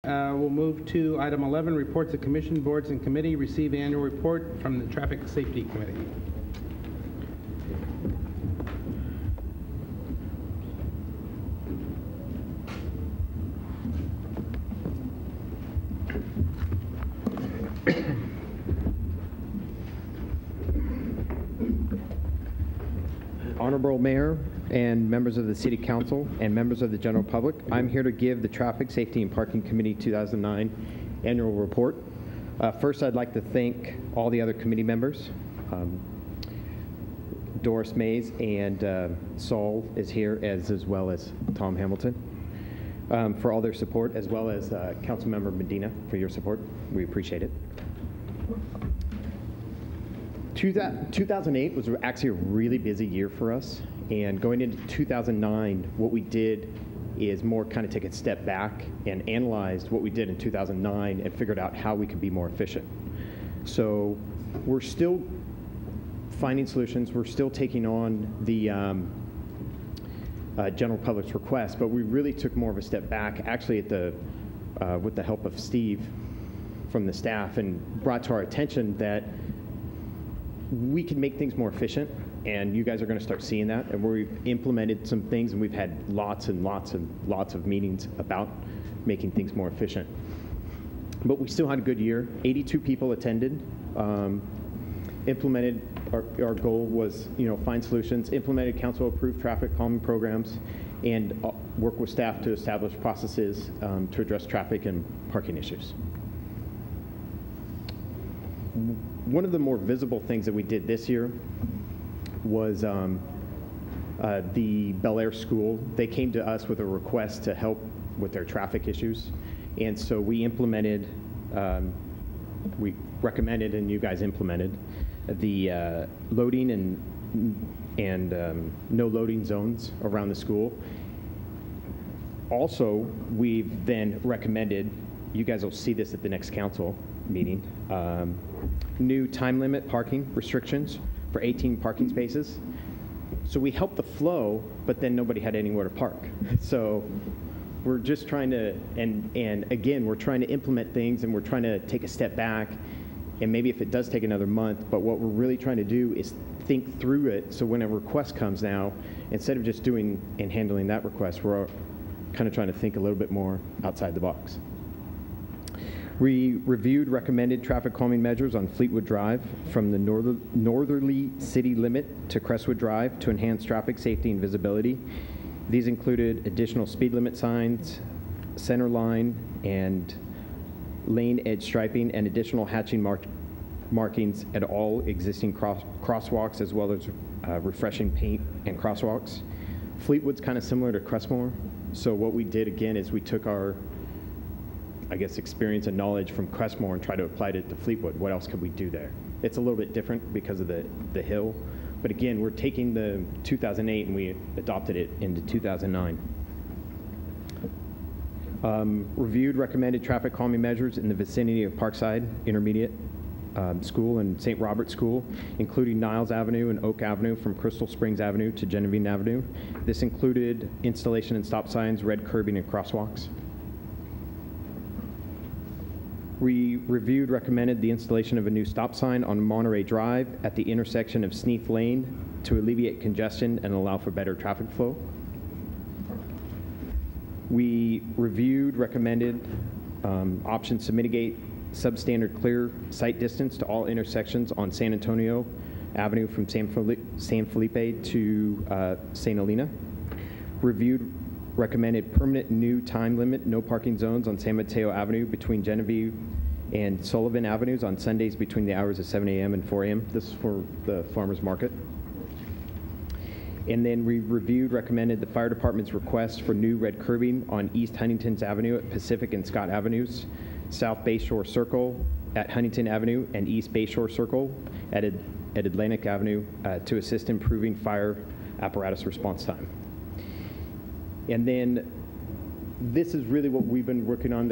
We'll move to item 11, reports of commission, boards, and committee. Receive annual report from the Traffic Safety Committee. Honorable Mayor and members of the City Council and members of the general public, I'm here to give the Traffic Safety and Parking Committee 2009 annual report. First, I'd like to thank all the other committee members. Doris Mays and Saul is here, as well as Tom Hamilton, for all their support, as well as Councilmember Medina for your support. We appreciate it. 2008 was actually a really busy year for us, and going into 2009, what we did is more kind of take a step back and analyzed what we did in 2009 and figured out how we could be more efficient. So we're still finding solutions. We're still taking on the general public's request, but we really took more of a step back, actually at the with the help of Steve from the staff, and brought to our attention that we can make things more efficient, and you guys are going to start seeing that. And we've implemented some things, and we've had lots and lots of meetings about making things more efficient. But we still had a good year. 82 people attended. Implemented our goal was, find solutions. Implemented council-approved traffic calming programs, and work with staff to establish processes to address traffic and parking issues. One of the more visible things that we did this year was the Bel Air School. They came to us with a request to help with their traffic issues, and so we implemented, we recommended, and you guys implemented the loading and no loading zones around the school. Also, we've then recommended, you guys will see this at the next council meeting, new time limit parking restrictions for 18 parking spaces. So we helped the flow, but then nobody had anywhere to park. So we're just trying to, and again, we're trying to implement things, and we're trying to take a step back, and maybe if it does take another month, but what we're really trying to do is think through it, so when a request comes now, instead of just doing and handling that request, we're kind of trying to think a little bit more outside the box. We reviewed recommended traffic calming measures on Fleetwood Drive from the northerly city limit to Crestwood Drive to enhance traffic safety and visibility. These included additional speed limit signs, center line and lane edge striping, and additional hatching markings at all existing crosswalks, as well as refreshing paint and crosswalks. Fleetwood's kind of similar to Crestmore. So what we did again is we took our, experience and knowledge from Crestmore and try to apply it to Fleetwood. What else could we do there? It's a little bit different because of the hill. But again, we're taking the 2008 and we adopted it into 2009. Reviewed recommended traffic calming measures in the vicinity of Parkside Intermediate School and St. Robert School, including Niles Avenue and Oak Avenue from Crystal Springs Avenue to Genevieve Avenue. This included installation and stop signs, red curbing, and crosswalks. We reviewed, recommended the installation of a new stop sign on Monterey Drive at the intersection of Sneath Lane to alleviate congestion and allow for better traffic flow. We reviewed, recommended options to mitigate substandard clear sight distance to all intersections on San Antonio Avenue from San Felipe to St. Helena. Reviewed, recommended permanent new time limit, no parking zones on San Mateo Avenue between Genevieve and Sullivan Avenues on Sundays between the hours of 7 a.m. and 4 a.m. This is for the farmers market. And then we reviewed, recommended the fire department's request for new red curbing on East Huntington's Avenue at Pacific and Scott Avenues, South Bayshore Circle at Huntington Avenue, and East Bayshore Circle at Atlantic Avenue to assist improving fire apparatus response time. And then this is really what we've been working on,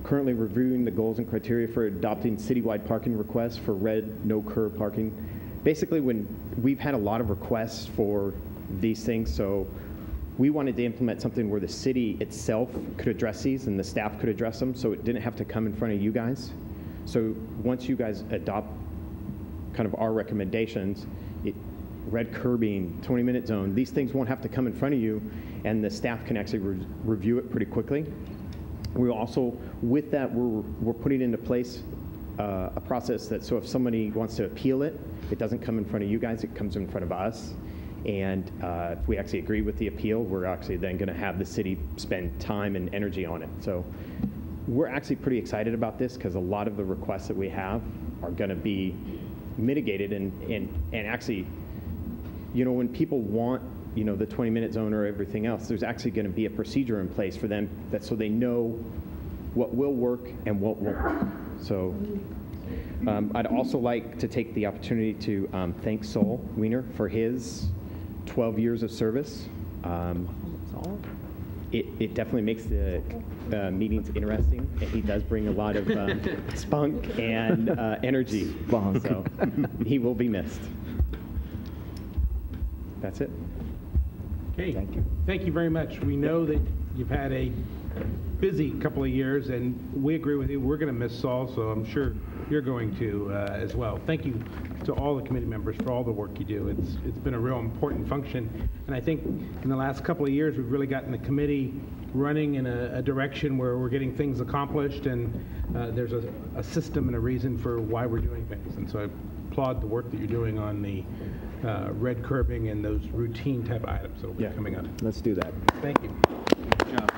currently reviewing the goals and criteria for adopting citywide parking requests for red, no curb parking. Basically, when we've had a lot of requests for these things, so we wanted to implement something where the city itself could address these and the staff could address them, so it didn't have to come in front of you guys. So once you guys adopt kind of our recommendations, red curbing, 20-minute zone, these things won't have to come in front of you, and the staff can actually review it pretty quickly. We also, with that, we're putting into place a process that, so if somebody wants to appeal it, it doesn't come in front of you guys, it comes in front of us. And if we actually agree with the appeal, we're actually then going to have the city spend time and energy on it. So we're actually pretty excited about this because a lot of the requests that we have are going to be mitigated and actually, you know, when people want, you know, the 20-minute zone or everything else, there's actually going to be a procedure in place for them that so they know what will work and what won't work. So I'd also like to take the opportunity to thank Sol Wiener for his 12 years of service. It definitely makes the meetings interesting, and he does bring a lot of spunk and energy. So he will be missed. That's it. Okay. Thank you. Thank you very much. We know that you've had a busy couple of years, and we agree with you. We're going to miss Saul, so I'm sure you're going to as well. Thank you to all the committee members for all the work you do. It's been a real important function, and I think in the last couple of years we've really gotten the committee running in a direction where we're getting things accomplished, and there's a system and a reason for why we're doing things. And so I applaud the work that you're doing on the red curbing and those routine type items that will be coming up. Let's do that. Thank you. Good job.